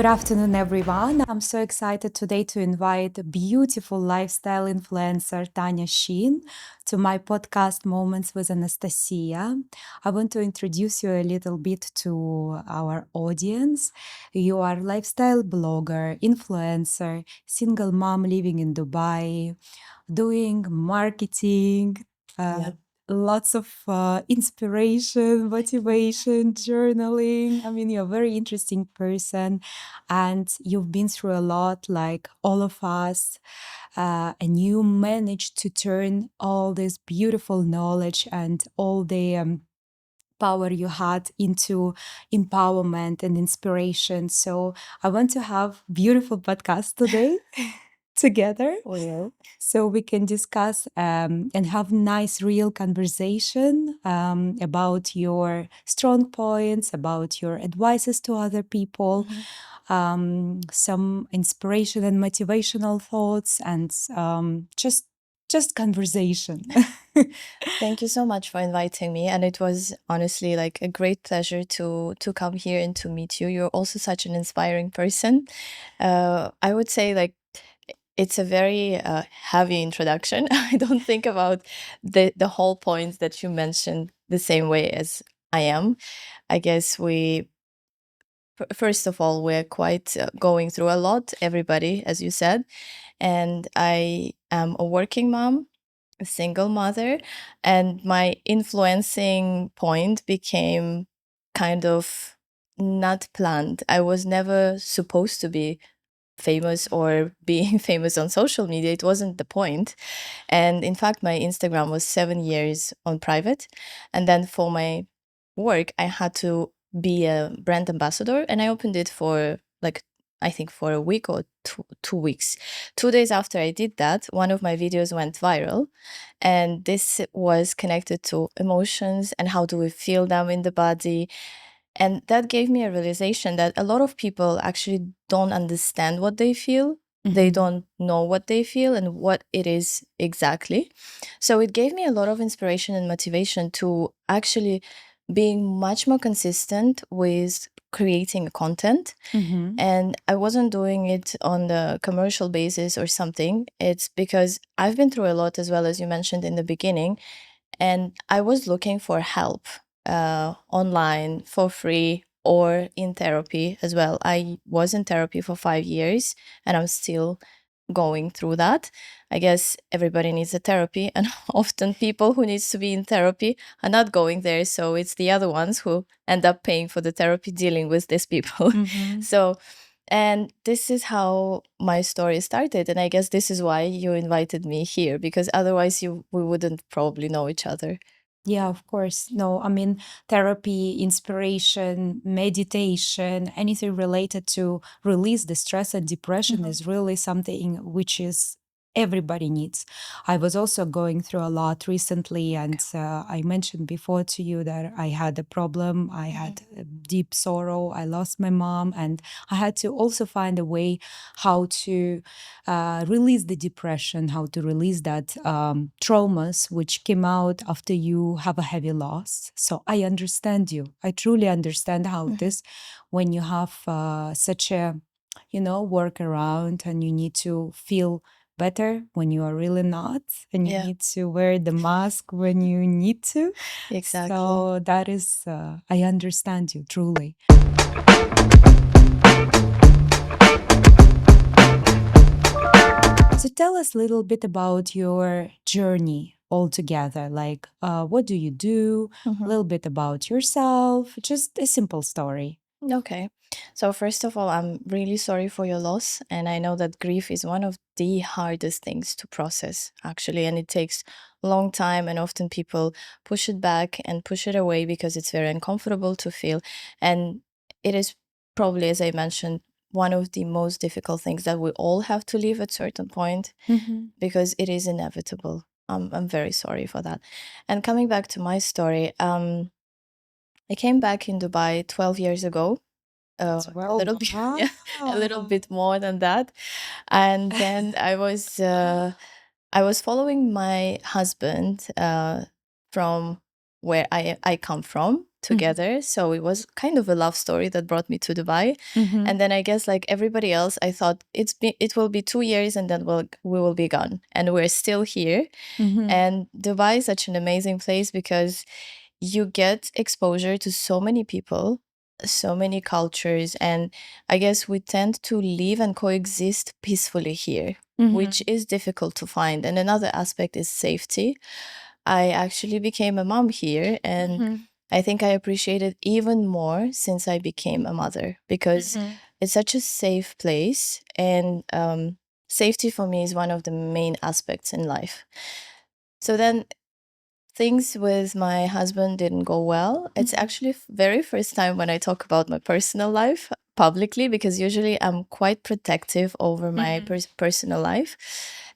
afternoon, everyone. I'm so excited today to invite a beautiful lifestyle influencer, Tania Shin, to my podcast Moments with Anastasiia. I want to introduce you a little bit to our audience. You are a lifestyle blogger, influencer, single mom living in Dubai, doing marketing, Yeah. lots of inspiration, motivation, journaling. I mean, you're a very interesting person and you've been through a lot, like all of us. And you managed to turn all this beautiful knowledge and all the power you had into empowerment and inspiration. So I want to have beautiful podcast today together Well, so we can discuss and have nice real conversation about your strong points, about your advices to other people, some inspiration and motivational thoughts, and just conversation. thank you so much for inviting me. And it was honestly like a great pleasure to come here and to meet you. You're also such an inspiring person. I would say like it's a very heavy introduction. I don't think about the whole points that you mentioned the same way as I am. I guess first of all, we're quite going through a lot, everybody, as you said. And I am a working mom, a single mother, and my influencing point became kind of not planned. I was never supposed to be famous or being famous on social media. It wasn't the point. And in fact, my Instagram was 7 years on private. And then for my work, I had to be a brand ambassador, and I opened it for like I think for a week or 2 weeks. 2 days after I did that, one of my videos went viral. And this was connected to emotions and how do we feel them in the body. And that gave me a realization that a lot of people actually don't understand what they feel. They don't know what they feel and what it is exactly. So it gave me a lot of inspiration and motivation to actually being much more consistent with creating content. And I wasn't doing it on the commercial basis or something. It's because I've been through a lot, as well as you mentioned in the beginning, and I was looking for help online for free or in therapy as well. I was in therapy for 5 years and I'm still going through that. I guess everybody needs a therapy, and often people who needs to be in therapy are not going there. So it's the other ones who end up paying for the therapy dealing with these people. So and this is how my story started. And I guess this is why you invited me here, because otherwise we wouldn't probably know each other. Yeah, of course. No, I mean, therapy, inspiration, meditation, anything related to release the stress and depression is really something which is everybody needs. I was also going through a lot recently, and I mentioned before to you that I had a problem. I had a deep sorrow. I lost my mom, and I had to also find a way how to release the depression, how to release that traumas which came out after you have a heavy loss. So I understand you. I truly understand how it is when you have such a, work around and you need to feel better when you are really not, and you Yeah, need to wear the mask when you need to. exactly. So that is, I understand you truly. So tell us a little bit about your journey altogether. Like, what do you do? A little bit about yourself, just a simple story. Okay. So first of all, I'm really sorry for your loss, and I know that grief is one of the hardest things to process, actually, and it takes a long time, and often people push it back and push it away because it's very uncomfortable to feel. And it is probably, as I mentioned, one of the most difficult things that we all have to live at certain point, because it is inevitable. I'm very sorry for that. And coming back to my story, I came back in Dubai 12 years ago, a Well, little bit, yeah, a little bit more than that. And then I was following my husband from where I come from. together. So it was kind of a love story that brought me to Dubai. And then I guess like everybody else, I thought it will be 2 years and then we will be gone. And we're still here. And Dubai is such an amazing place because you get exposure to so many people, so many cultures, and I guess we tend to live and coexist peacefully here, which is difficult to find. And another aspect is safety. I actually became a mom here, and I think I appreciate it even more since I became a mother because it's such a safe place, and safety for me is one of the main aspects in life. So then things with my husband didn't go well. It's actually very first time when I talk about my personal life publicly, because usually I'm quite protective over my personal life.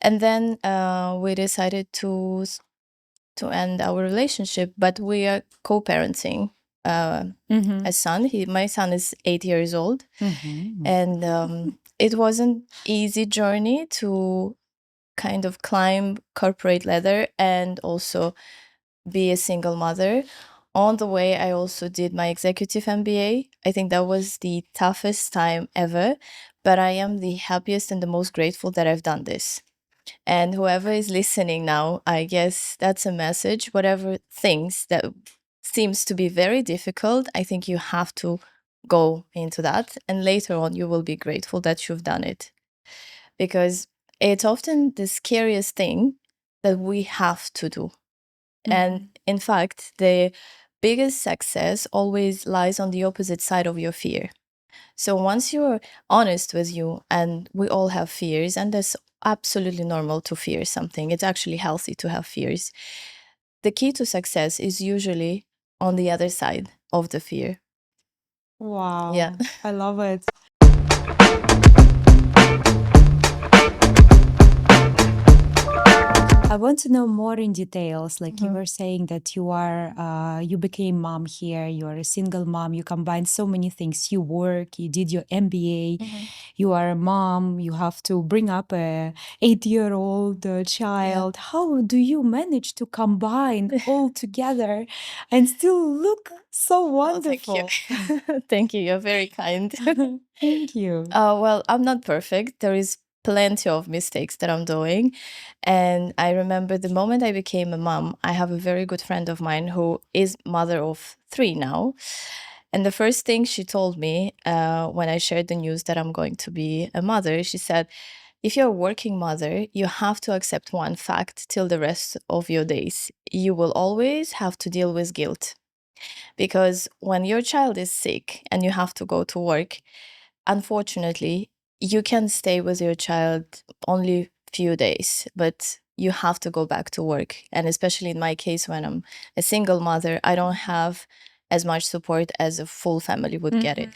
And then we decided to end our relationship, but we are co-parenting a son. My son is 8 years old, and it wasn't easy journey to kind of climb corporate ladder and also be a single mother. On the way, I also did my executive MBA. I think that was the toughest time ever, but I am the happiest and the most grateful that I've done this. And whoever is listening now, I guess that's a message. Whatever things that seems to be very difficult, I think you have to go into that. And later on, you will be grateful that you've done it. Because it's often the scariest thing that we have to do. And in fact, the biggest success always lies on the opposite side of your fear. So once you're honest with you, and we all have fears, and that's absolutely normal to fear something, it's actually healthy to have fears. The key to success is usually on the other side of the fear. Wow. Yeah. I love it. I want to know more in details. Like you were saying that you became mom here, you are a single mom, you combine so many things. You work, you did your MBA, you are a mom, you have to bring up a 8-year-old child. How do you manage to combine all together and still look so wonderful? Thank you. Thank you. You're very kind. Thank you. Well, I'm not perfect. There is plenty of mistakes that I'm doing. And I remember the moment I became a mom, I have a very good friend of mine who is mother of 3 now. And the first thing she told me when I shared the news that I'm going to be a mother, she said, if you're a working mother, you have to accept one fact till the rest of your days. You will always have to deal with guilt. Because when your child is sick and you have to go to work, unfortunately, you can stay with your child only few days, but you have to go back to work. And especially in my case, when I'm a single mother, I don't have as much support as a full family would get it.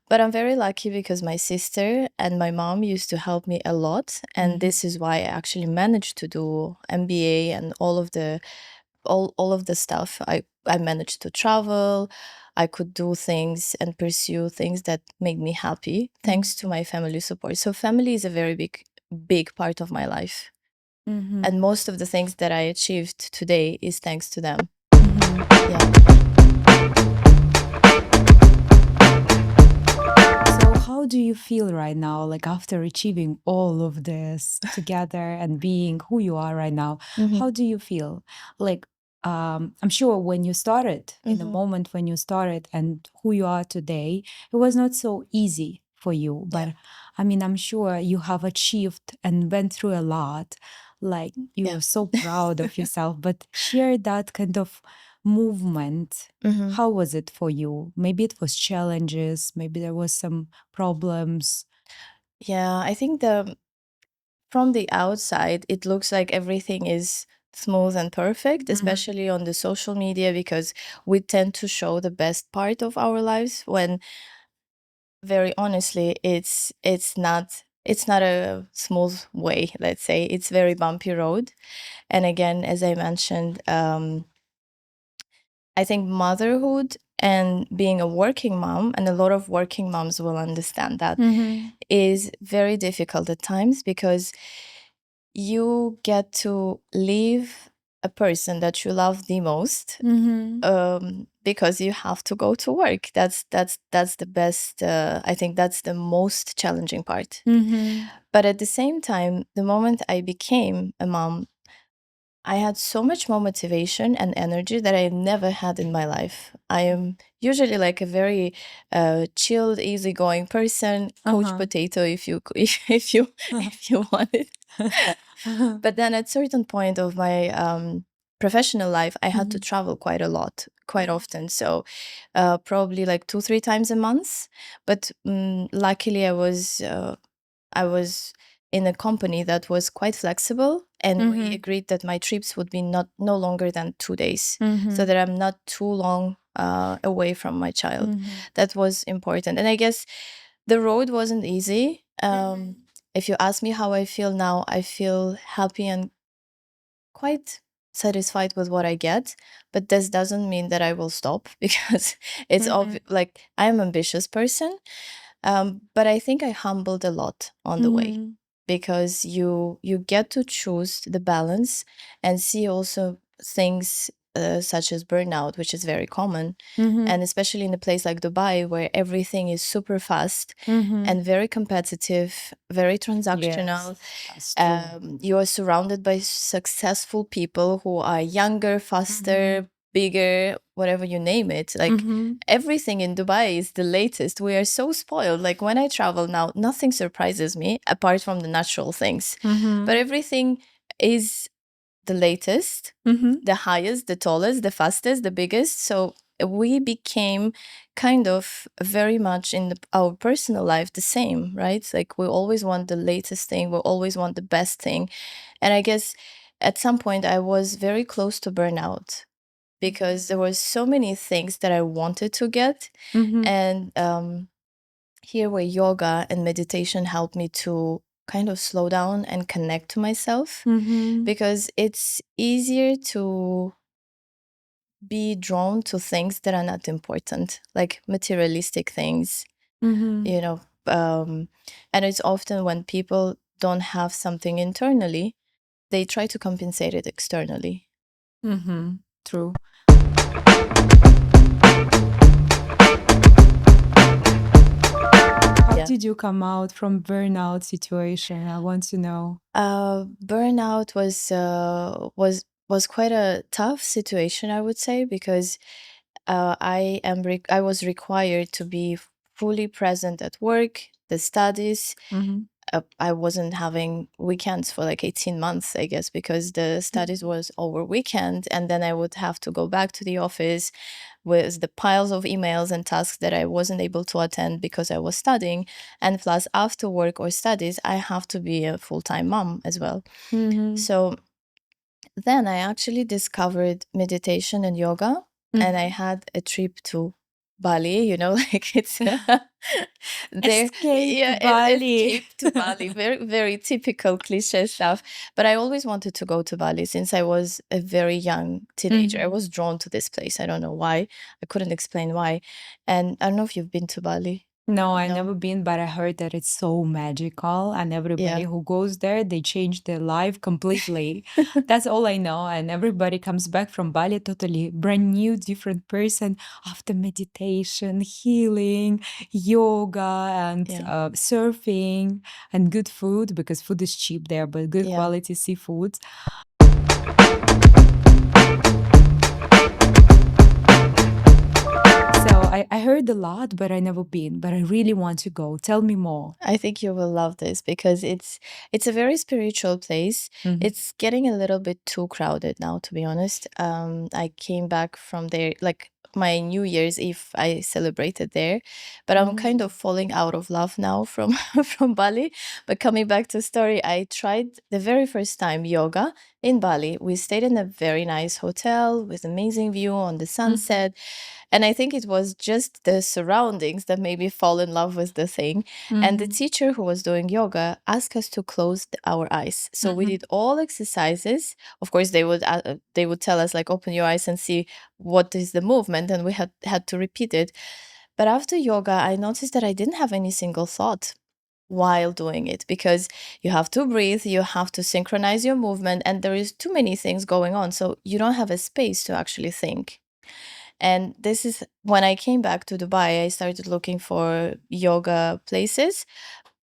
But I'm very lucky because my sister and my mom used to help me a lot. And this is why I actually managed to do MBA and all of the stuff. I managed to travel. I could do things and pursue things that made me happy thanks to my family support. So family is a very big part of my life. And most of the things that I achieved today is thanks to them. Yeah. So how do you feel right now, like after achieving all of this together and being who you are right now? How do you feel? Like, I'm sure when you started, in the moment when you started and who you are today, it was not so easy for you. But I mean, I'm sure you have achieved and went through a lot. Like, you're so proud of yourself, but share that kind of movement. How was it for you? Maybe it was challenges, maybe there was some problems. Yeah, I think from the outside, it looks like everything is smooth and perfect, especially on the social media, because we tend to show the best part of our lives when very honestly it's not a smooth way, let's say. It's very bumpy road. And again, as I mentioned, I think motherhood and being a working mom, and a lot of working moms will understand that, is very difficult at times because you get to live a person that you love the most, because you have to go to work. That's the best. I think that's the most challenging part. But at the same time, the moment I became a mom, I had so much more motivation and energy that I never had in my life. I am usually like a very chilled, easygoing person, coach potato, if you if you want it. But then at certain point of my professional life, I had to travel quite a lot, quite often. So probably like 2-3 times a month. But luckily, I was in a company that was quite flexible, and we agreed that my trips would be no longer than 2 days, so that I'm not too long away from my child. That was important, and I guess the road wasn't easy. If you ask me how I feel now, I feel happy and quite satisfied with what I get, but this doesn't mean that I will stop because it's like I'm an ambitious person. But I think I humbled a lot on the way, because you get to choose the balance and see also things such as burnout, which is very common, and especially in a place like Dubai where everything is super fast and very competitive, very transactional. You are surrounded by successful people who are younger, faster, bigger, whatever you name it. Like everything in Dubai is the latest. We are so spoiled. Like when I travel now, nothing surprises me apart from the natural things. But everything is the latest, the highest, the tallest, the fastest, the biggest. So we became kind of very much in our personal life the same, right? Like we always want the latest thing, we always want the best thing. And I guess at some point I was very close to burnout, because there were so many things that I wanted to get. And here where yoga and meditation helped me to kind of slow down and connect to myself, because it's easier to be drawn to things that are not important, like materialistic things, you know. And it's often when people don't have something internally, they try to compensate it externally. True. How Yeah. did you come out from burnout situation? I want to know. Burnout was quite a tough situation, I would say, because I was required to be fully present at work, the studies. I wasn't having weekends for like 18 months, I guess, because the studies was over weekend, and then I would have to go back to the office with the piles of emails and tasks that I wasn't able to attend because I was studying. And plus, after work or studies, I have to be a full-time mom as well. So then I actually discovered meditation and yoga, and I had a trip to Bali, like it's there. Escape Yeah, Bali. escape to Bali. Very, very typical cliche stuff. But I always wanted to go to Bali since I was a very young teenager. I was drawn to this place. I don't know why. I couldn't explain why. And I don't know if you've been to Bali. No, I No? never been, but I heard that it's so magical, and everybody Yeah. who goes there, they change their life completely. That's all I know. And everybody comes back from Bali totally brand new, different person after meditation, healing, yoga, and Yeah. surfing, and good food, because food is cheap there, but good Yeah. quality seafood. So I heard a lot, but I never been. But I really want to go. Tell me more. I think you will love this because it's a very spiritual place. It's getting a little bit too crowded now, to be honest. I came back from there, like my New Year's Eve, I celebrated there, but I'm kind of falling out of love now from from Bali. But coming back to story, I tried the very first time yoga in Bali. We stayed in a very nice hotel with amazing view on the sunset. And I think it was just the surroundings that made me fall in love with the thing. And the teacher who was doing yoga asked us to close our eyes. So we did all exercises. Of course, they would tell us like open your eyes and see what is the movement, and we had to repeat it. But after yoga, I noticed that I didn't have any single thought. while doing it, because you have to breathe, you have to synchronize your movement, and there is too many things going on, so you don't have a space to actually think. And this is when I came back to Dubai, I started looking for yoga places,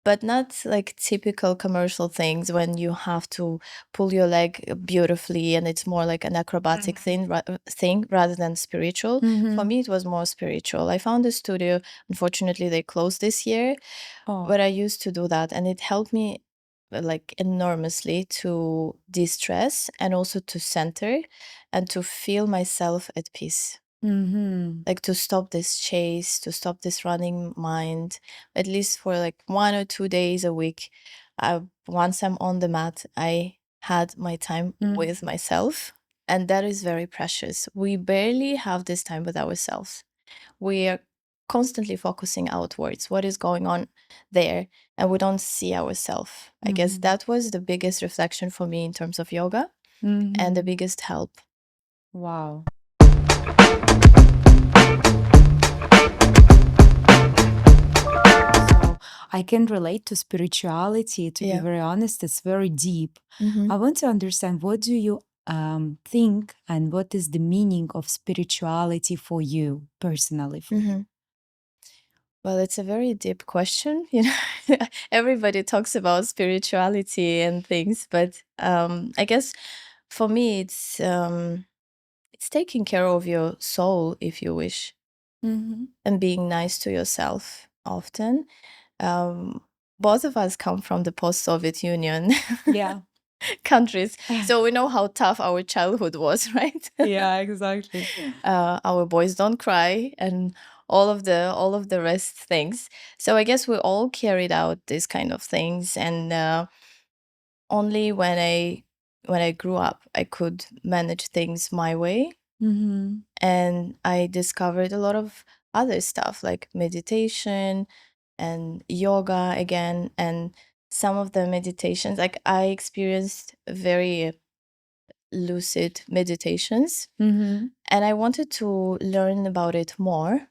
but not like typical commercial things when you have to pull your leg beautifully and it's more like an acrobatic thing rather than spiritual. For me, it was more spiritual. I found a studio. Unfortunately, they closed this year, Oh. but I used to do that, and it helped me like enormously to de-stress and also to center and to feel myself at peace. Like to stop this chase, to stop this running mind, at least for like 1 or 2 days a week. Once I'm on the mat, I had my time with myself, and that is very precious. We barely have this time with ourselves. We are constantly focusing outwards, what is going on there, and we don't see ourselves. I guess that was the biggest reflection for me in terms of yoga and the biggest help. Wow. So I can relate to spirituality. To be Yeah. very honest, it's very deep. Mhm. I want to understand, what do you think, and what is the meaning of spirituality for you personally? For you? Mhm. Well, it's a very deep question. You know, everybody talks about spirituality and things, but I guess for me, it's taking care of your soul, if you wish, and being nice to yourself often. Both of us come from the post-Soviet Union Yeah. countries, so we know how tough our childhood was, right? Yeah, exactly. Our boys don't cry, and all of the rest things. So I guess we all carried out these kind of things, and only when I grew up, I could manage things my way, and I discovered a lot of other stuff like meditation and yoga again, and some of the meditations, like I experienced very lucid meditations, and I wanted to learn about it more.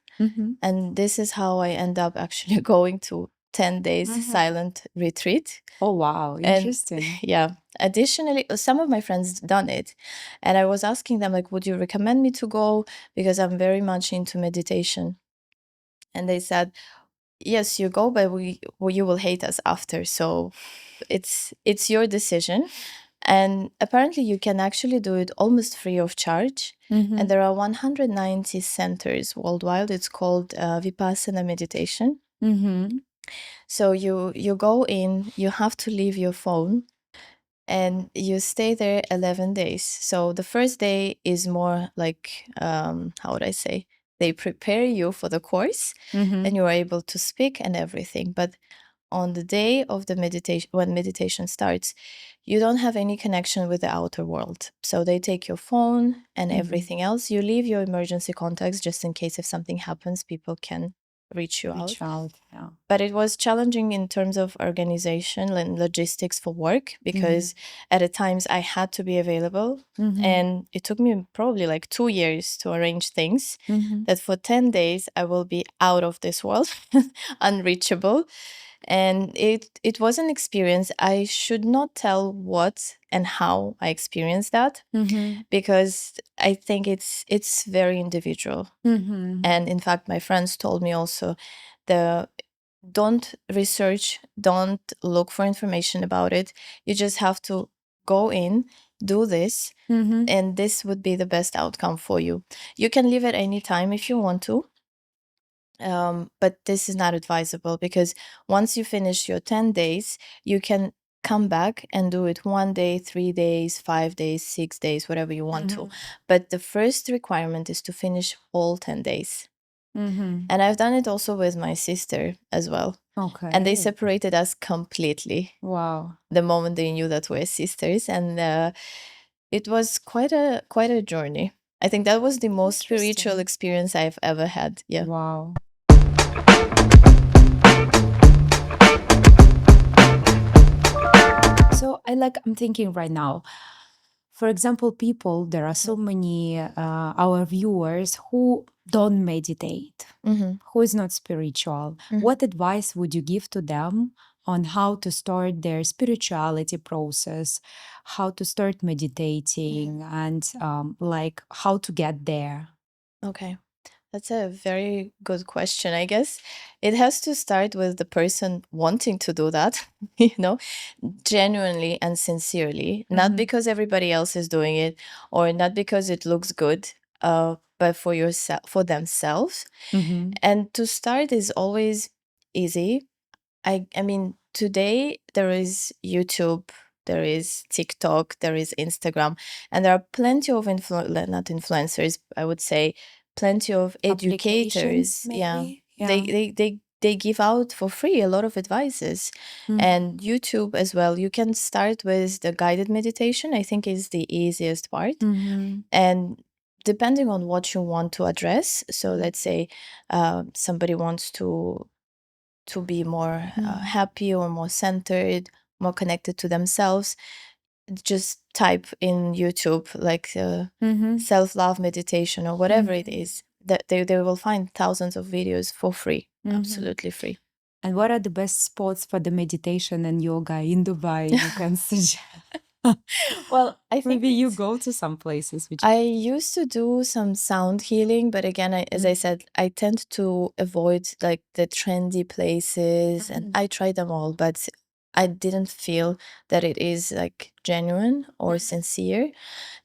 And this is how I end up actually going to 10 days silent retreat. Oh, wow. And Interesting. yeah, additionally, some of my friends done it, and I was asking them like, would you recommend me to go, because I'm very much into meditation. And they said, yes, you go, but you will hate us after, so it's your decision. And apparently you can actually do it almost free of charge. And there are 190 centers worldwide. It's called Vipassana meditation. So you go in, you have to leave your phone, and you stay there 11 days. So the first day is more like, how would I say? They prepare you for the course, and you are able to speak and everything. But on the day of the meditation, when meditation starts, you don't have any connection with the outer world. So they take your phone and everything else. You leave your emergency contacts just in case if something happens, people can reach you out. Yeah. But it was challenging in terms of organization and logistics for work, because at the times I had to be available. And it took me probably like 2 years to arrange things that for 10 days I will be out of this world, unreachable. And it was an experience. I should not tell what and how I experienced that, because I think it's very individual. And in fact, my friends told me also, don't research, don't look for information about it. You just have to go in, do this, and this would be the best outcome for you. You can leave at any time if you want to, but this is not advisable, because once you finish your 10 days, you can come back and do it 1 day, 3 days, 5 days, 6 days, whatever you want to. But the first requirement is to finish all 10 days. And I've done it also with my sister as well. Okay. And they separated us completely. Wow. The moment they knew that we're sisters. And it was quite a journey. I think that was the most spiritual experience I've ever had. Yeah. Wow. So I'm thinking right now, for example, there are so many our viewers who don't meditate, who is not spiritual. What advice would you give to them on how to start their spirituality process, how to start meditating, and like how to get there? Okay. That's a very good question. I guess it has to start with the person wanting to do that, genuinely and sincerely, not Mm-hmm. because everybody else is doing it or not because it looks good, but for yourself, for themselves. Mm-hmm. And to start is always easy. I mean, today there is YouTube, there is TikTok, there is Instagram, and there are plenty of not influencers, I would say, plenty of Applications, educators. Yeah, maybe? they Yeah. they they they give out for free a lot of advices, Mm-hmm. and YouTube as well. You can start with the guided meditation. I think is the easiest part, Mm-hmm. and depending on what you want to address. So let's say somebody wants to be more Mm-hmm. happy or more centered, more connected to themselves, just type in YouTube like Mm-hmm. self love meditation or whatever it Mm-hmm. is. That they will find thousands of videos for free, Mm-hmm. absolutely free. And what are the best spots for the meditation and yoga in Dubai you can suggest? Well, I think Maybe you it's. go to some places which. I used to do some sound healing, but again, as I said, I tend to avoid like the trendy places, and Mhm. I tried them all, but I didn't feel that it is like genuine or sincere.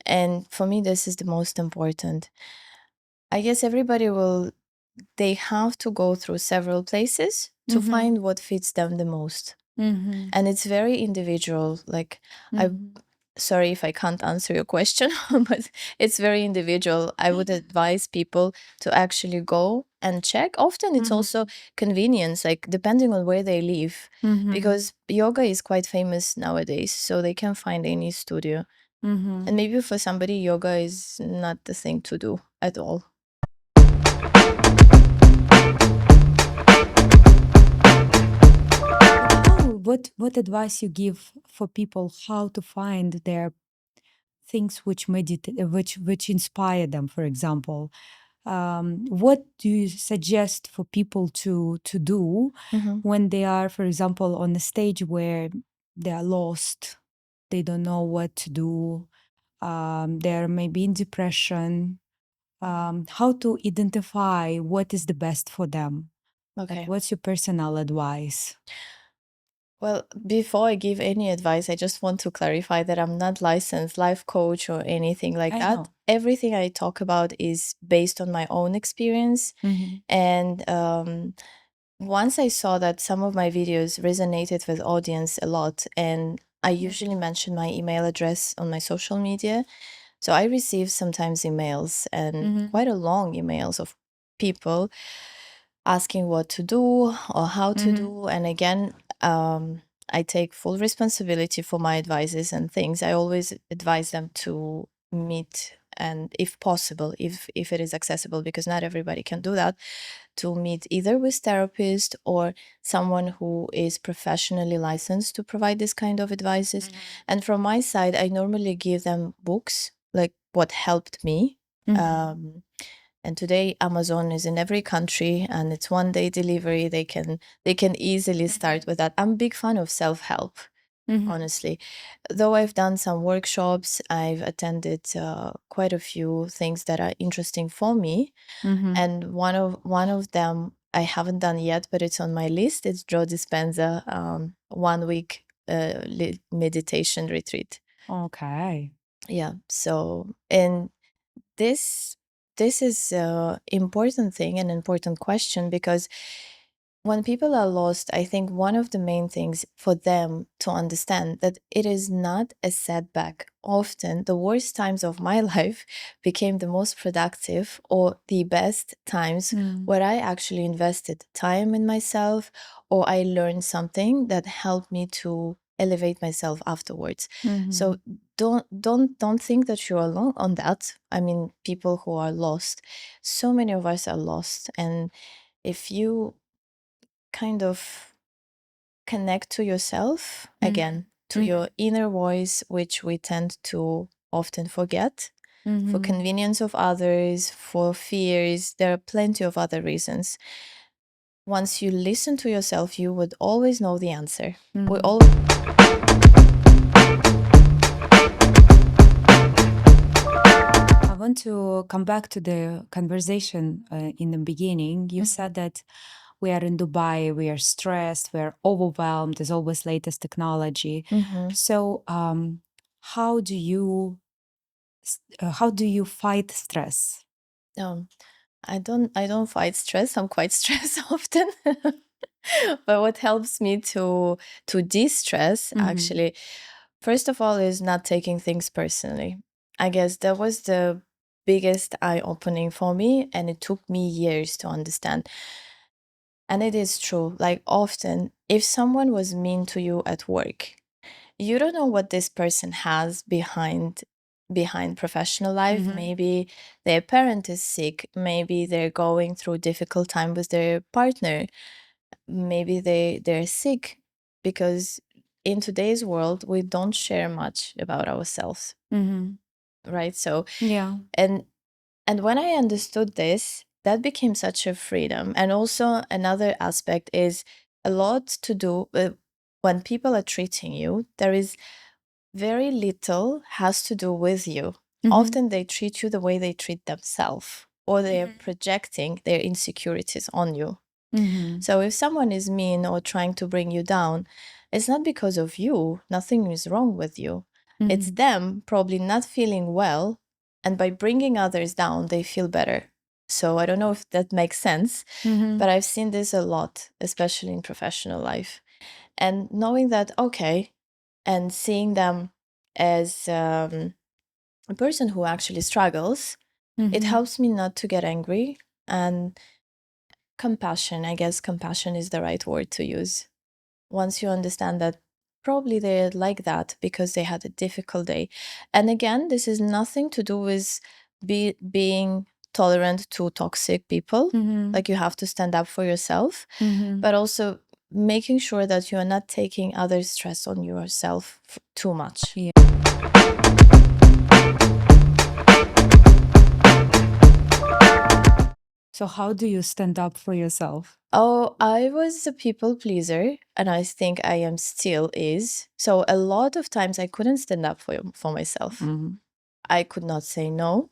And for me, this is the most important. I guess everybody will, they have to go through several places to Mhm. find what fits them the most. Mhm. And it's very individual. Like, I, Mhm. sorry if I can't answer your question, but it's very individual. I would advise people to actually go and check. Often it's also convenience, like depending on where they live, Mhm. because yoga is quite famous nowadays, so they can find any studio. Mhm. And maybe for somebody, yoga is not the thing to do at all. What advice you give for people how to find their things which which inspire them, for example? What do you suggest for people to do Mhm. when they are, for example, on a stage where they are lost, they don't know what to do, they're maybe in depression, how to identify what is the best for them? Like, Okay. what's your personal advice? Well, before I give any advice, I just want to clarify that I'm not licensed life coach or anything like I that. know. Everything I talk about is based on my own experience. Mm-hmm. And once I saw that some of my videos resonated with audience a lot, and I usually mention my email address on my social media. So I receive sometimes emails and Mm-hmm. quite a long emails of people asking what to do or how to Mm-hmm. do. And again, I take full responsibility for my advices and things. I always advise them to meet, and if possible, if it is accessible, because not everybody can do that, to meet either with therapist or someone who is professionally licensed to provide this kind of advices. And from my side, I normally give them books like what helped me. Mm-hmm. And today Amazon is in every country and it's one day delivery. They can easily start with that. I'm a big fan of self-help, Mm-hmm. honestly. Though I've done some workshops, I've attended quite a few things that are interesting for me. Mm-hmm. And one of them I haven't done yet, but it's on my list. It's Joe Dispenza 1 week meditation retreat. Okay. Yeah. So, and this this is a important thing, an important question, because when people are lost, I think one of the main things for them to understand that it is not a setback. Often the worst times of my life became the most productive or the best times Mm-hmm. where I actually invested time in myself, or I learned something that helped me to elevate myself afterwards. Mm-hmm. So don't think that you're alone on that. I mean, people who are lost, so many of us are lost, and if you kind of connect to yourself again, to your inner voice, which we tend to often forget for Mm-hmm. convenience of others, for fears. There are plenty of other reasons. once you listen to yourself, you would always know the answer. We Mhm. all I want to come back to the conversation in the beginning. You said that we are in Dubai, we are stressed, we are overwhelmed. There's always latest technology. So, how do you how do you fight stress? um, I don't fight stress. I'm quite stressed often. But what helps me to de-stress actually, first of all, is not taking things personally. I guess that was the biggest eye-opening for me, and it took me years to understand. And it is true. Like often, if someone was mean to you at work, you don't know what this person has behind professional life. Maybe their parent is sick, maybe they're going through difficult time with their partner, maybe they're sick, because in today's world we don't share much about ourselves, right? So Yeah. and when I understood this, that became such a freedom. And also another aspect is a lot to do when people are treating you, there is very little has to do with you. Often they treat you the way they treat themselves, or they're projecting their insecurities on you. So if someone is mean or trying to bring you down, it's not because of you, nothing is wrong with you. It's them probably not feeling well, and by bringing others down, they feel better. So I don't know if that makes sense, but I've seen this a lot, especially in professional life. And knowing that, okay, and seeing them as a person who actually struggles, it helps me not to get angry. And compassion, I guess compassion is the right word to use. Once you understand that probably they're like that because they had a difficult day. And again, this is nothing to do with being tolerant to toxic people. Like you have to stand up for yourself, but also making sure that you are not taking other stress on yourself too much. Yeah. So, how do you stand up for yourself? Oh, I was a people pleaser, and I think I am still is. So a lot of times I couldn't stand up for myself. I could not say no.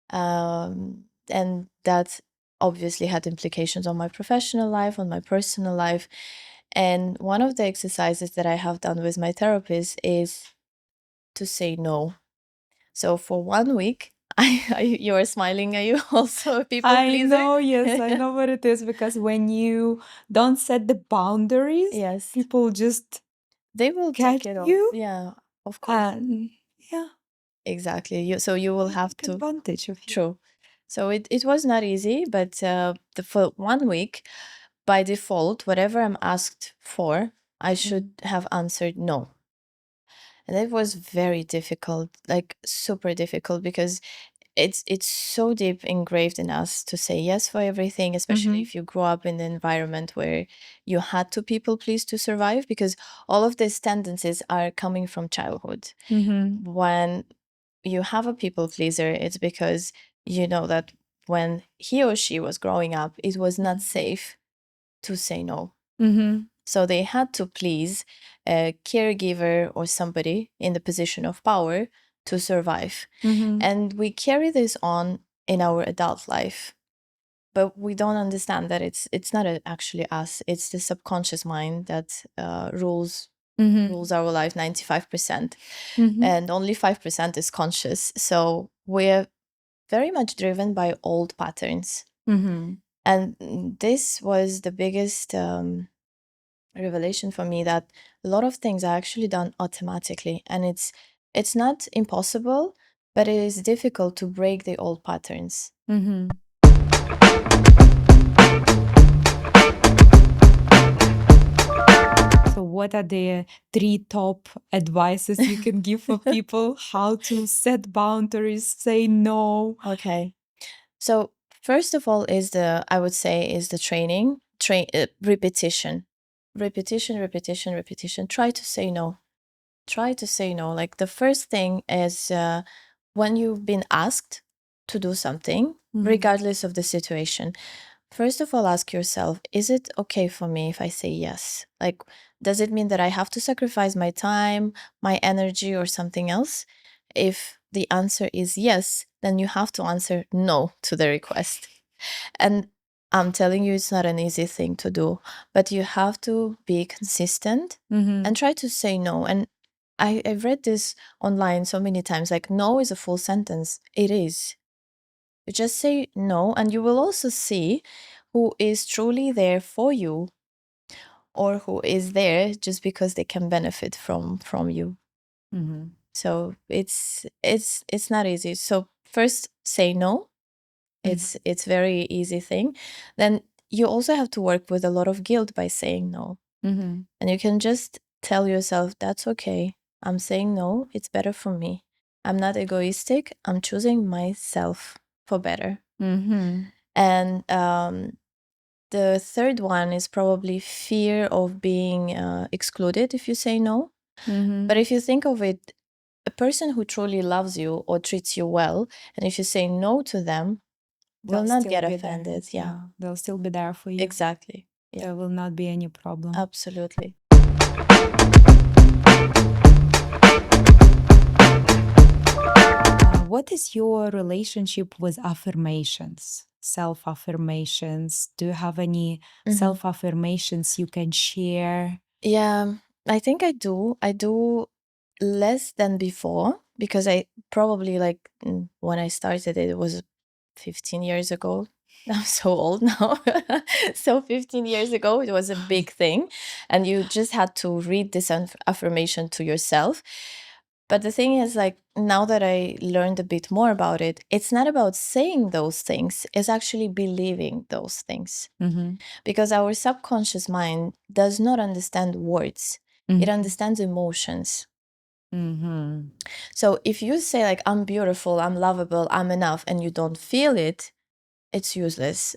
And that obviously had implications on my professional life, on my personal life. And one of the exercises that I have done with my therapist is to say no. So for 1 week, you are smiling. Are you also a people I pleaser? know, yes, I know what it is, because when you don't set the boundaries, Yes, people just they will get take it off. you, Yeah, of course. and yeah, Exactly. So you will they have take to. advantage of you. True. So it was not easy, but for 1 week, by default, whatever I'm asked for, I should have answered no. And it was very difficult, like super difficult, because it's so deep engraved in us to say yes for everything, especially if you grow up in an environment where you had to people please to survive, because all of these tendencies are coming from childhood. When you have a people pleaser, it's because you know that when he or she was growing up, it was not safe to say no. So they had to please a caregiver or somebody in the position of power to survive. And we carry this on in our adult life. But we don't understand that it's not actually us. It's the subconscious mind that rules our life 95%. And only 5% is conscious. So we're very much driven by old patterns. And this was the biggest revelation for me, that a lot of things are actually done automatically, and it's not impossible, but it is difficult to break the old patterns. So, what are the 3 top advices you can give for people how to set boundaries, say no? Okay. So first of all is I would say is the repetition. Repetition. Try to say no. Try to say no. Like the first thing is when you've been asked to do something, regardless of the situation. first of all, ask yourself, is it okay for me if I say yes? Like, does it mean that I have to sacrifice my time, my energy, or something else? If the answer is yes, then you have to answer no to the request. And I'm telling you, it's not an easy thing to do, but you have to be consistent and try to say no. And I've read this online so many times, like, no is a full sentence. It is. You just say no, and you will also see who is truly there for you or who is there just because they can benefit from you. So it's not easy. So first say no. It's very easy thing. Then you also have to work with a lot of guilt by saying no. And you can just tell yourself, that's okay. I'm saying no. It's better for me. I'm not egoistic. I'm choosing myself for better. And the third one is probably fear of being excluded if you say no. But if you think of it, a person who truly loves you or treats you well, and if you say no to them, will not get offended. Yeah, they'll still be there for you. exactly. Yeah, There will not be any problem. absolutely. What is your relationship with affirmations, self affirmations? Do you have any self affirmations you can share? Yeah, I think I do. I do less than before because I probably when I started it was 15 years ago. I'm so old now. So 15 years ago, it was a big thing. And you just had to read this affirmation to yourself. But the thing is, like, now that I learned a bit more about it, it's not about saying those things, it's actually believing those things. Because our subconscious mind does not understand words, it understands emotions. So if you say, like, I'm beautiful, I'm lovable, I'm enough, and you don't feel it, it's useless.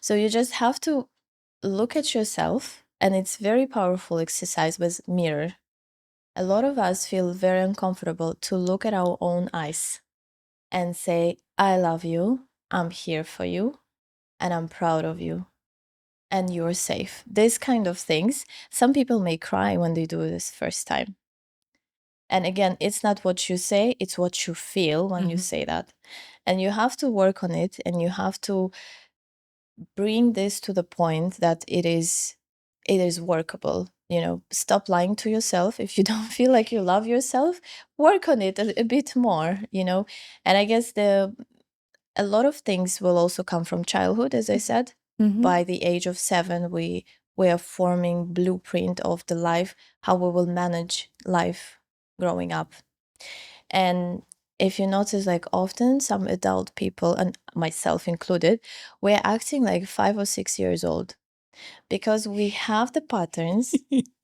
So you just have to look at yourself, and it's very powerful exercise with mirror. A lot of us feel very uncomfortable to look at our own eyes and say, I love you, I'm here for you, and I'm proud of you, and you're safe. These kind of things. Some people may cry when they do this first time. And again, it's not what you say, it's what you feel when you say that. And you have to work on it, and you have to bring this to the point that it is workable. Stop lying to yourself. If you don't feel like you love yourself, work on it a bit more. And I guess a lot of things will also come from childhood, as I said. By the age of 7, we are forming blueprint of the life, how we will manage life growing up. And if you notice, like, often some adult people, and myself included, we're acting like 5 or 6 years old because we have the patterns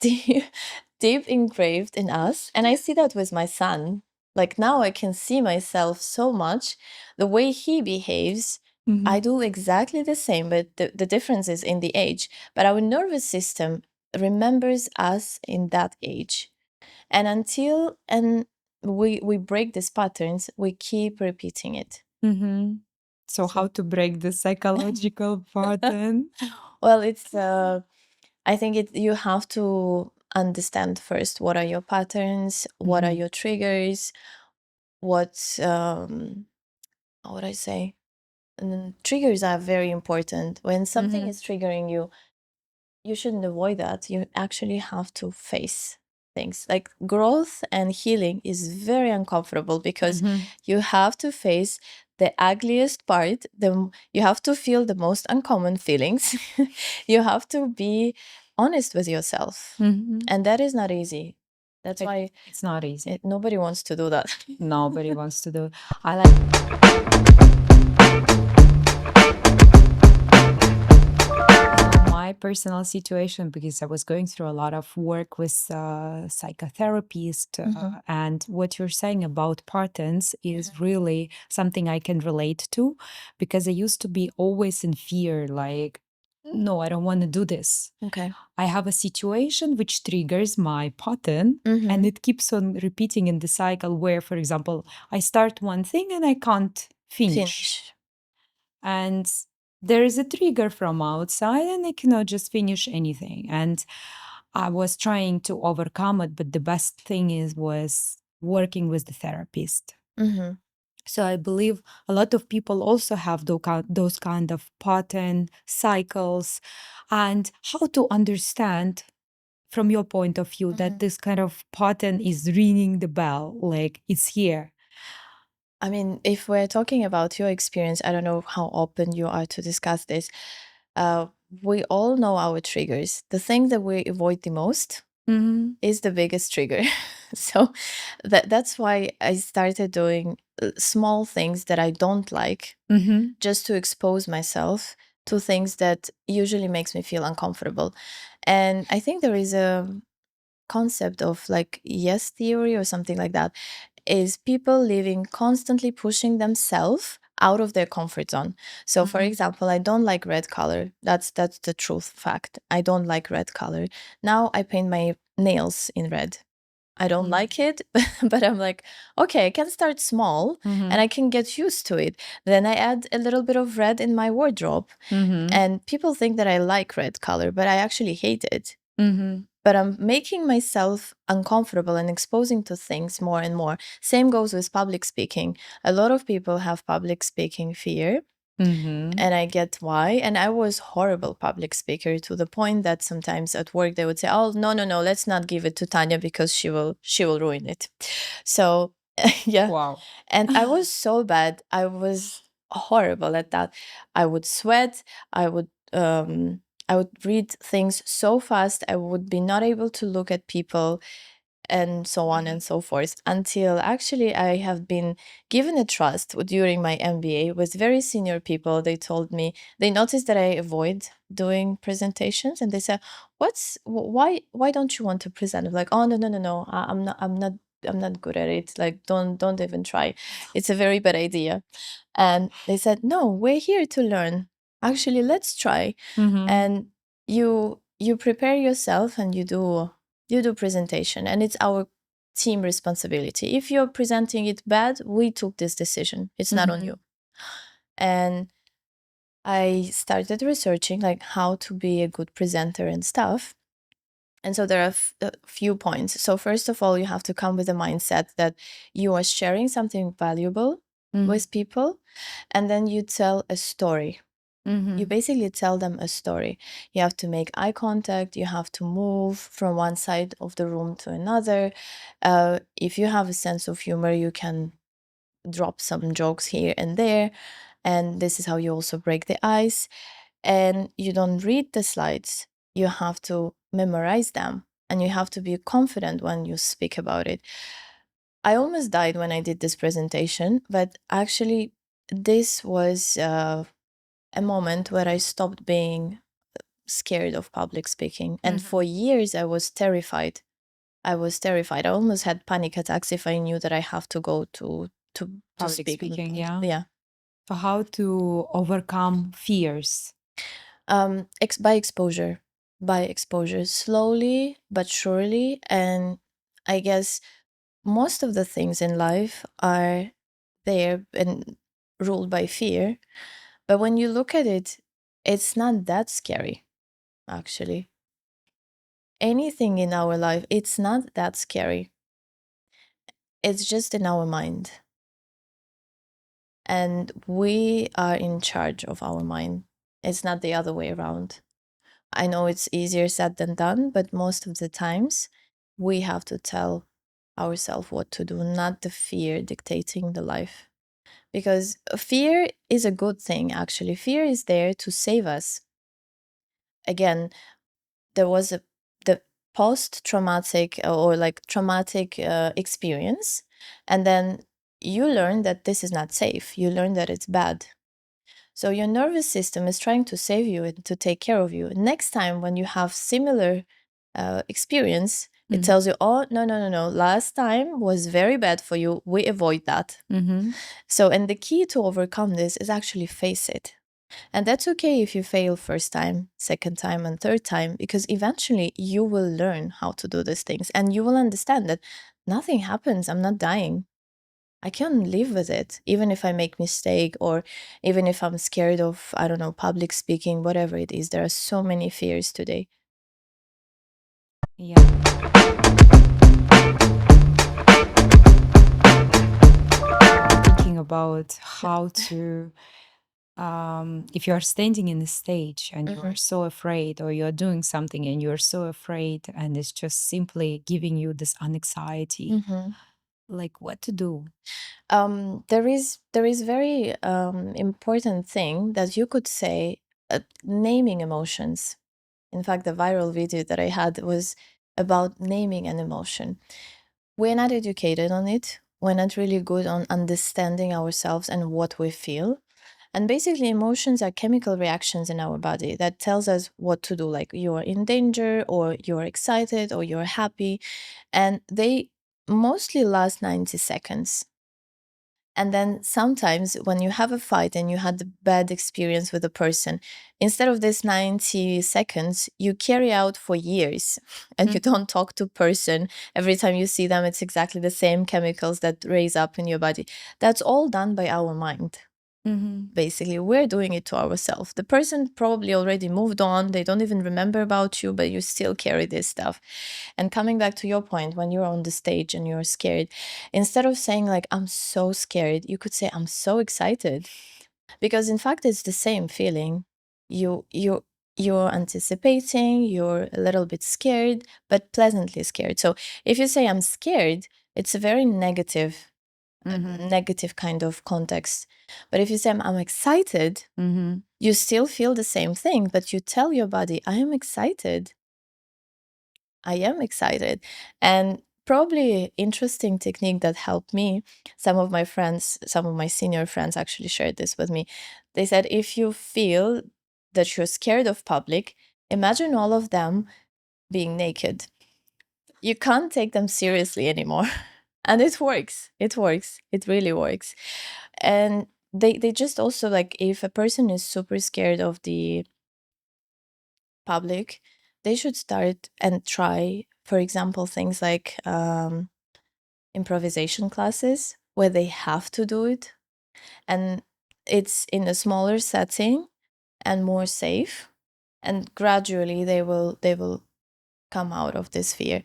deep engraved in us. And I see that with my son. Like, now I can see myself so much. The way he behaves, I do exactly the same, but the difference is in the age. But our nervous system remembers us in that age. And until we break these patterns, we keep repeating it. So how to break the psychological pattern? Well, it's I think you have to understand first what are your patterns, what are your triggers, what would I say? Triggers are very important. When something is triggering you, you shouldn't avoid that. You actually have to face things. Like, growth and healing is very uncomfortable because you have to face the ugliest part. You have to feel the most uncommon feelings. You have to be honest with yourself. And that is not easy. That's why It's not easy. nobody wants to do that. Nobody wants to do it. I like my personal situation, because I was going through a lot of work with psychotherapist, and what you're saying about patterns is really something I can relate to, because I used to be always in fear, like, no, I don't want to do this. Okay. I have a situation which triggers my pattern, and it keeps on repeating in the cycle where, for example, I start one thing and I can't finish. And there is a trigger from outside and I cannot just finish anything. And I was trying to overcome it, but the best thing was working with the therapist. Mm-hmm. So I believe a lot of people also have those kind of pattern cycles, and how to understand from your point of view that this kind of pattern is ringing the bell, like it's here. I mean, if we're talking about your experience, I don't know how open you are to discuss this. Uh, we all know our triggers. The thing that we avoid the most is the biggest trigger. So that's why I started doing small things that I don't like, just to expose myself to things that usually makes me feel uncomfortable. And I think there is a concept of like yes theory or something like that, is people living constantly pushing themselves out of their comfort zone. So for example, I don't like red color. That's the truth fact. I don't like red color. Now I paint my nails in red. I don't like it, but I'm like, okay, I can start small and I can get used to it. Then I add a little bit of red in my wardrobe. And people think that I like red color, but I actually hate it. But I'm making myself uncomfortable and exposing to things more and more. Same goes with public speaking. A lot of people have public speaking fear. And I get why. And I was horrible public speaker to the point that sometimes at work they would say, "Oh, no, let's not give it to Tania because she will ruin it." So yeah. Wow. And I was so bad. I was horrible at that. I would sweat. I would read things so fast. I would be not able to look at people and so on and so forth, until actually I have been given a trust during my MBA with very senior people. They told me, they noticed that I avoid doing presentations and they said, why don't you want to present? I'm like, oh, no, I'm not good at it. Like, don't even try. It's a very bad idea. And they said, no, we're here to learn. Actually, let's try. And you prepare yourself and you do presentation, and it's our team responsibility. If you're presenting it bad, we took this decision. It's not on you. And I started researching like how to be a good presenter and stuff. And so there are a few points. So first of all, you have to come with a mindset that you are sharing something valuable with people, and then you tell a story. You basically tell them a story. You have to make eye contact. You have to move from one side of the room to another. If you have a sense of humor, you can drop some jokes here and there. And this is how you also break the ice. And you don't read the slides. You have to memorize them. And you have to be confident when you speak about it. I almost died when I did this presentation, but actually, this was a moment where I stopped being scared of public speaking. And for years, I was terrified. I almost had panic attacks if I knew that I have to go to Public speak. speaking, yeah. Yeah. So how to overcome fears? By exposure. By exposure, slowly but surely. And I guess most of the things in life are there and ruled by fear. But when you look at it, it's not that scary, actually. Anything in our life, it's not that scary. It's just in our mind. And we are in charge of our mind. It's not the other way around. I know it's easier said than done, but most of the times we have to tell ourselves what to do, not the fear dictating the life. Because fear is a good thing, actually. Fear is there to save us. Again, there was the post-traumatic or like traumatic experience, and then you learn that this is not safe. You learn that it's bad. So your nervous system is trying to save you and to take care of you. Next time when you have similar experience, it tells you, oh, no. Last time was very bad for you. We avoid that. So, and the key to overcome this is actually face it. And that's okay if you fail first time, second time, and third time, because eventually you will learn how to do these things and you will understand that nothing happens. I'm not dying. I can live with it, even if I make mistake, or even if I'm scared of, I don't know, public speaking, whatever it is. There are so many fears today. Yeah. Thinking about how to, if you're standing in the stage and you're so afraid, or you're doing something and you're so afraid, and it's just simply giving you this anxiety, like what to do? There is very important thing that you could say, naming emotions. In fact, the viral video that I had was about naming an emotion. We're not educated on it. We're not really good on understanding ourselves and what we feel. And basically, emotions are chemical reactions in our body that tells us what to do, like you're in danger, or you're excited, or you're happy. And they mostly last 90 seconds. And then sometimes when you have a fight and you had a bad experience with a person, instead of this 90 seconds, you carry out for years and you don't talk to person. Every time you see them, it's exactly the same chemicals that raise up in your body. That's all done by our mind. Basically, we're doing it to ourselves. The person probably already moved on. They don't even remember about you, but you still carry this stuff. And coming back to your point, when you're on the stage and you're scared, instead of saying like, I'm so scared, you could say, I'm so excited. Because in fact, it's the same feeling. You're anticipating, you're a little bit scared, but pleasantly scared. So if you say I'm scared, it's a very negative kind of context. But if you say I'm excited, you still feel the same thing, but you tell your body, I am excited. I am excited. And probably interesting technique that helped me. Some of my friends, some of my senior friends actually shared this with me. They said, if you feel that you're scared of public, imagine all of them being naked. You can't take them seriously anymore. And it works. It works. It really works. And they just also, like, if a person is super scared of the public, they should start and try, for example, things like improvisation classes where they have to do it, and it's in a smaller setting and more safe, and gradually they will come out of this fear.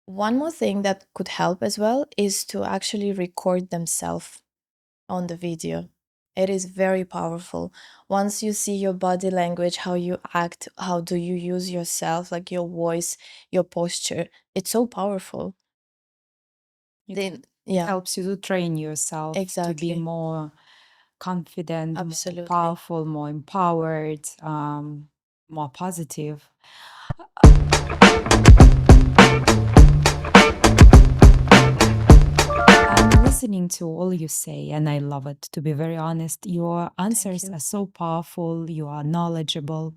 One more thing that could help as well is to actually record themselves on the video. It is very powerful. Once you see your body language, how you act, how do you use yourself, like your voice, your posture, it's so powerful. Yeah, Helps you to train yourself to be exactly. more confident, more Absolutely. powerful, more empowered, more positive. I'm listening to all you say, and I love it. To be very honest, your answers you. are so powerful. You are knowledgeable.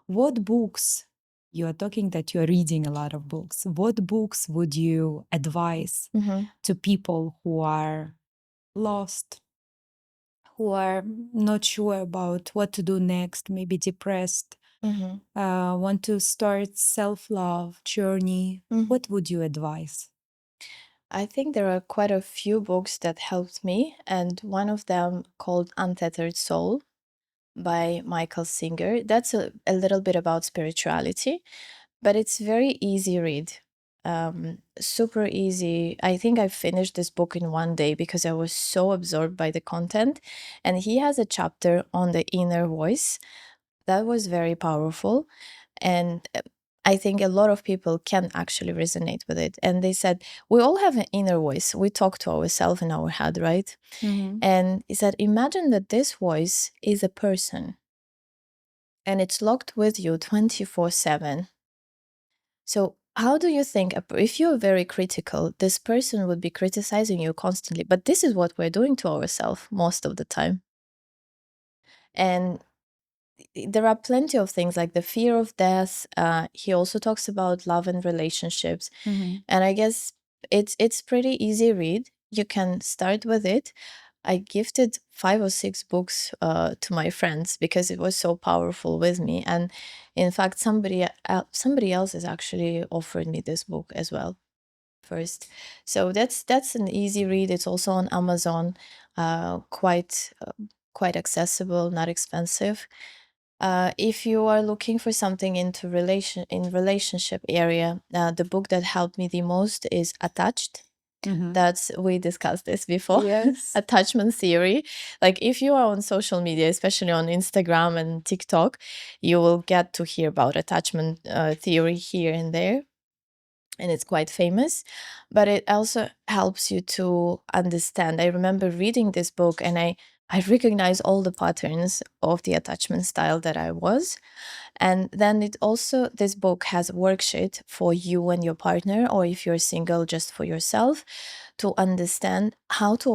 What books? You are talking that you are reading a lot of books. What books would you advise to people who are lost, who are not sure about what to do next, maybe depressed, want to start self-love journey? What would you advise? I think there are quite a few books that helped me, and one of them called Untethered Soul by Michael Singer. That's a little bit about spirituality, but it's very easy read. Super easy. I think I finished this book in one day because I was so absorbed by the content. And he has a chapter on the inner voice that was very powerful. And I think a lot of people can actually resonate with it. And they said, we all have an inner voice. We talk to ourselves in our head, right? And he said, imagine that this voice is a person and it's locked with you 24/7. So, how do you think, if you're very critical, this person would be criticizing you constantly? But this is what we're doing to ourselves most of the time. And there are plenty of things like the fear of death. He also talks about love and relationships. And I guess it's pretty easy read. You can start with it. I gifted 5 or 6 books to my friends because it was so powerful with me. And in fact, somebody else has actually offered me this book as well. first. So that's an easy read. It's also on Amazon, quite accessible, not expensive. If you are looking for something into relationship area, the book that helped me the most is Attached. That's, we discussed this before. Yes. Attachment theory. Like, if you are on social media, especially on Instagram and TikTok, you will get to hear about attachment theory here and there, and it's quite famous, but it also helps you to understand. I remember reading this book, and I recognize all the patterns of the attachment style that I was. And then it also, this book has a worksheet for you and your partner, or if you're single, just for yourself, to understand how to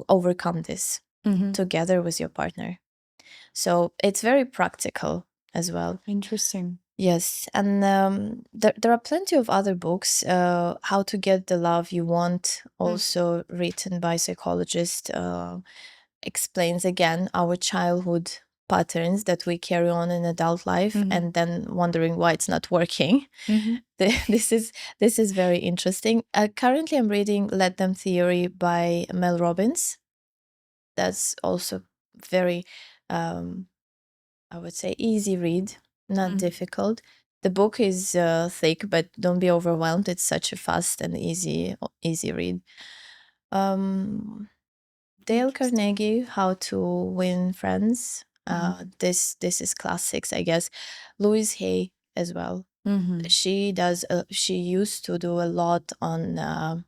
overcome this together with your partner. So it's very practical as well. Interesting. Yes, and there are plenty of other books. How to Get the Love You Want, also written by psychologist, explains again our childhood patterns that we carry on in adult life, and then wondering why it's not working. This is very interesting. Currently, I'm reading Let Them Theory by Mel Robbins. That's also very, I would say, easy read, not difficult. The book is thick, but don't be overwhelmed. It's such a fast and easy read. Dale Carnegie, How to Win Friends. This is classics, I guess. Louise Hay as well. She does. She used to do a lot on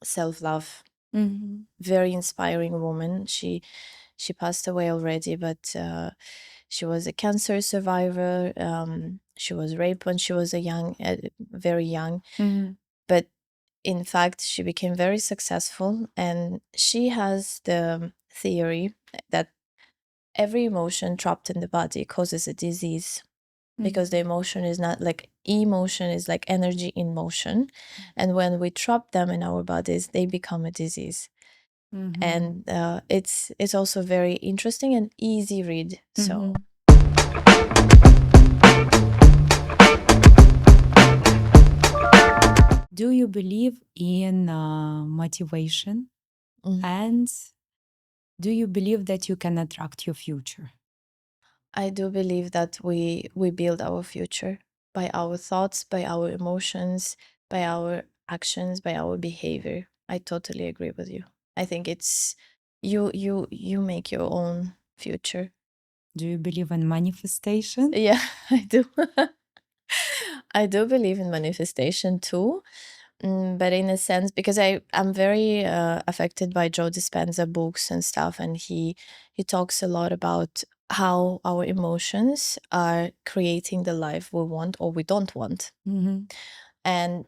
self-love. Very inspiring woman. She passed away already, but she was a cancer survivor. She was raped when she was very young. But in fact, she became very successful, and she has the theory that every emotion trapped in the body causes a disease, because the emotion is not like, emotion is like energy in motion, and when we trap them in our bodies, they become a disease. And it's also very interesting and easy read. So do you believe in motivation? And do you believe that you can attract your future? I do believe that we build our future by our thoughts, by our emotions, by our actions, by our behavior. I totally agree with you. I think it's you make your own future. Do you believe in manifestation? Yeah, I do. I do believe in manifestation too. But in a sense, because I'm very affected by Joe Dispenza books and stuff, and he talks a lot about how our emotions are creating the life we want or we don't want. And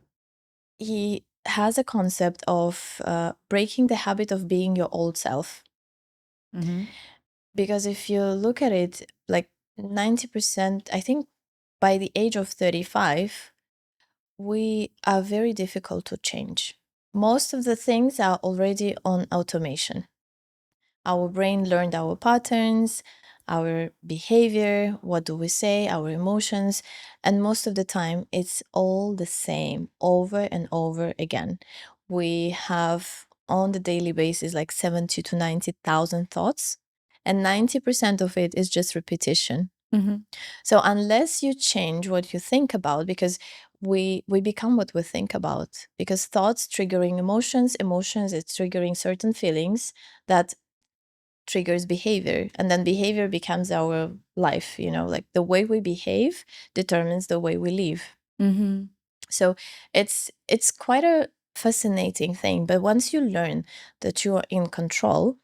he has a concept of breaking the habit of being your old self. Because if you look at it, like 90%, I think by the age of 35, we are very difficult to change. Most of the things are already on automation. Our brain learned our patterns, our behavior, what do we say, our emotions, and most of the time it's all the same over and over again. We have on the daily basis like 70 to 90,000 thoughts, and 90% of it is just repetition. So unless you change what you think about, because we become what we think about, because thoughts triggering emotions it's triggering certain feelings that triggers behavior, and then behavior becomes our life, like the way we behave determines the way we live. So it's quite a fascinating thing, but once you learn that you are in control,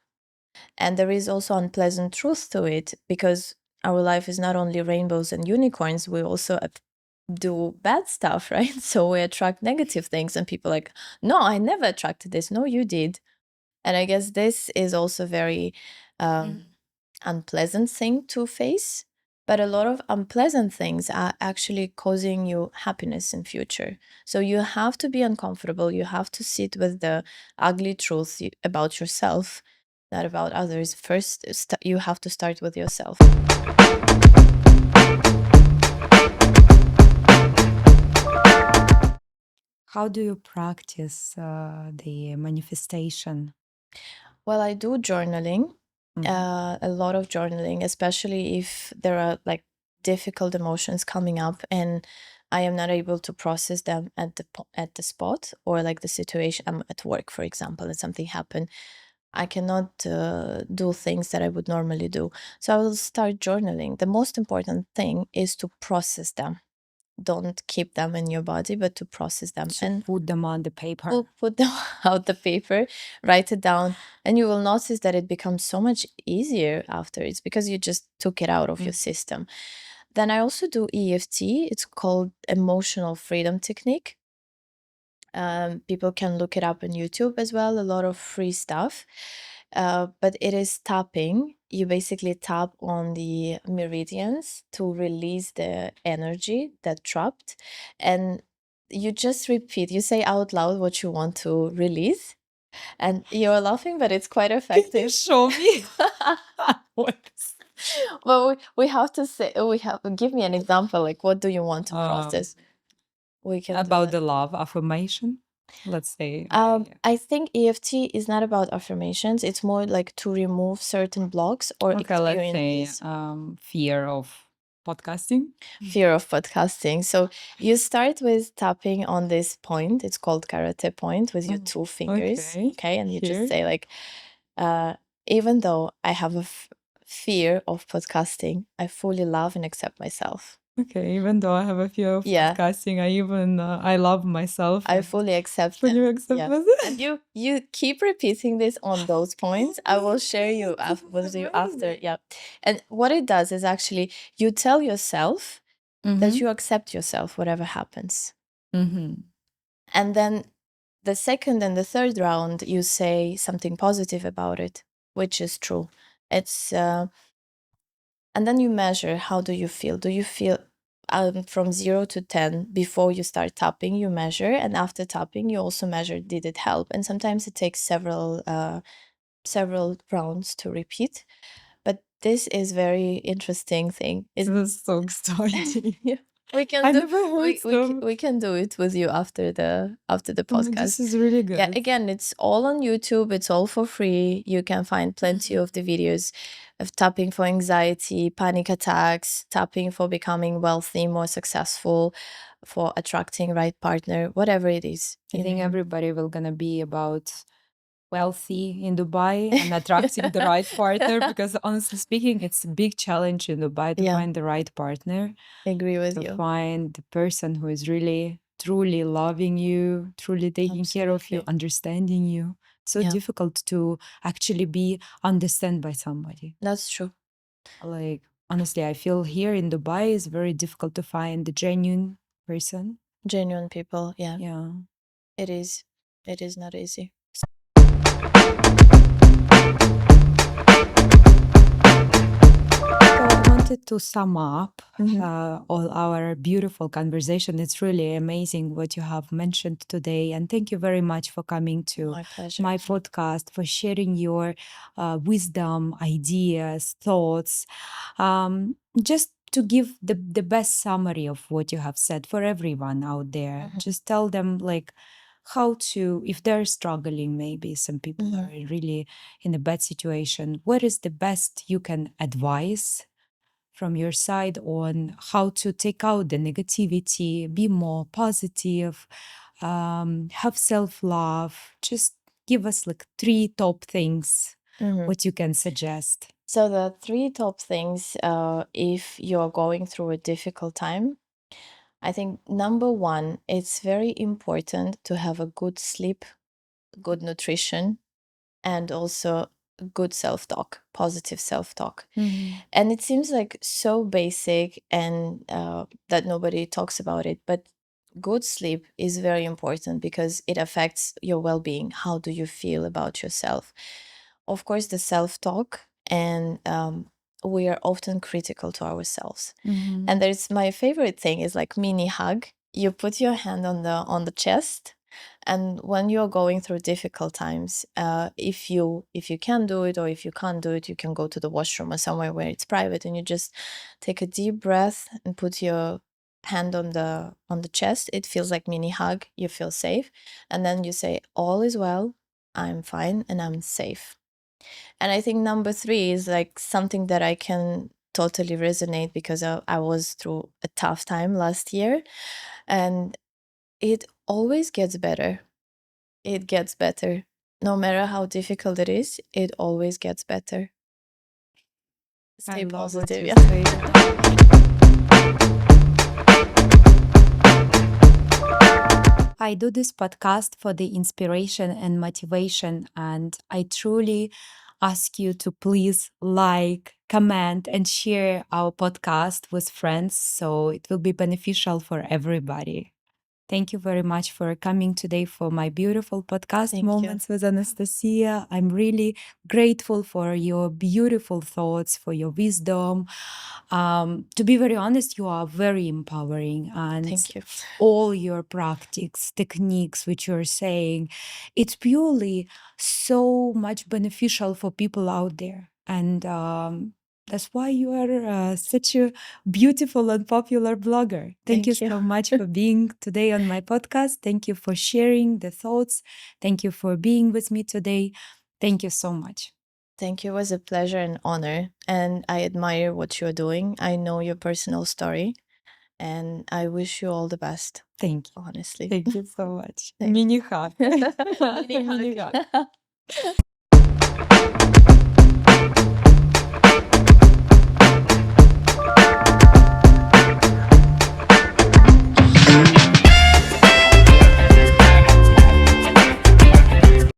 and there is also unpleasant truth to it, because our life is not only rainbows and unicorns, we also do bad stuff, right? So we attract negative things, and people are like, no, I never attracted this. No, you did. And I guess this is also very unpleasant thing to face. But a lot of unpleasant things are actually causing you happiness in future. So you have to be uncomfortable. You have to sit with the ugly truth about yourself, not about others. First, you have to start with yourself. How do you practice the manifestation? Well, I do journaling, Mhm. a lot of journaling, especially if there are like difficult emotions coming up and I am not able to process them at at the spot, or like the situation. I'm at work, for example, and something happened. I cannot do things that I would normally do. So I will start journaling. The most important thing is to process them. Don't keep them in your body, but to process them. To And put them on the paper. put them out the paper, write it down, and you will notice that it becomes so much easier after. It's because you just took it out of your system. Then I also do EFT. It's called emotional freedom technique. People can look it up on YouTube as well, a lot of free stuff. But it is tapping. You basically tap on the meridians to release the energy that trapped. And you just repeat, you say out loud what you want to release. And you're laughing, but it's quite Can you effective. show me? What? Well, we have to say, give me an example. Like, what do you want to process? We can do About that. the love affirmation, let's say. I think EFT is not about affirmations. It's more like to remove certain blocks or Okay, let's say experiences. fear of podcasting. Fear of podcasting. So you start with tapping on this point. It's called karate point with your two fingers. Okay. Okay. And you Here. just say, like, even though I have a fear of podcasting, I fully love and accept myself. Okay, even though I have a fear of Yeah. podcasting, I love myself. I fully accept Fully them. accept Yeah. myself. And you keep repeating this on those points. I will share you with you after. Yeah. And what it does is actually you tell yourself that you accept yourself, whatever happens. And then the second and the third round, you say something positive about it, which is true. It's and then you measure, how do you feel? Do you feel from 0 to 10 before you start tapping? You measure, and after tapping, you also measure, did it help? And sometimes it takes several rounds to repeat. But this is very interesting thing. This is so exciting. Yeah. We can I do never heard some. we can do it with you after the podcast. This is really good. Yeah, again, it's all on YouTube. It's all for free. You can find plenty of the videos of tapping for anxiety, panic attacks, tapping for becoming wealthy, more successful, for attracting right partner, whatever it is. I think everybody will gonna be about wealthy in Dubai and attracting the right partner, because honestly speaking, it's a big challenge in Dubai to Yeah. find the right partner. I agree with To you. find the person who is really truly loving you, truly taking care of you, Absolutely. understanding you. So Yeah. difficult to actually be understood by somebody. That's true. Like, honestly, I feel here in Dubai is very difficult to find the genuine person. Genuine people, yeah. Yeah. It is. It is not easy. So I wanted to sum up all our beautiful conversation. It's really amazing what you have mentioned today. And thank you very much for coming to My pleasure. my podcast, for sharing your wisdom, ideas, thoughts. Just to give the best summary of what you have said for everyone out there. Just tell them, like, how to, if they're struggling, maybe some people are really in a bad situation, what is the best you can advise from your side on how to take out the negativity, be more positive, have self-love? Just give us like 3 top things, what you can suggest. So the 3 top things, if you're going through a difficult time, I think number 1, it's very important to have a good sleep, good nutrition, and also good self-talk, positive self-talk. And it seems like so basic and that nobody talks about it, but good sleep is very important because it affects your well-being. How do you feel about yourself? Of course, the self-talk, and we are often critical to ourselves. And there's my favorite thing is like mini hug. You put your hand on the chest, and when you're going through difficult times, if you can do it, or if you can't do it, you can go to the washroom or somewhere where it's private, and you just take a deep breath and put your hand on the chest, it feels like mini hug. You feel safe, and then you say, all is well, I'm fine, and I'm safe. And I think number 3 is like something that I can totally resonate, because I was through a tough time last year, and it always gets better. It gets better. No matter how difficult it is, it always gets better. Stay positive. Yeah. I do this podcast for the inspiration and motivation, and I truly ask you to please like, comment, and share our podcast with friends so it will be beneficial for everybody. Thank you very much for coming today for my beautiful podcast Thank you. moments with Anastasiia. I'm really grateful for your beautiful thoughts, for your wisdom. To be very honest, you are very empowering, and Thank you. all your practices, techniques, which you're saying, it's purely so much beneficial for people out there. And that's why you are such a beautiful and popular blogger. Thank you so much for being today on my podcast. Thank you for sharing the thoughts. Thank you for being with me today. Thank you so much. Thank you. It was a pleasure and honor. And I admire what you're doing. I know your personal story. And I wish you all the best. Thank you. Honestly. Thank you so much. Thanks. Mini hug. Mini hug.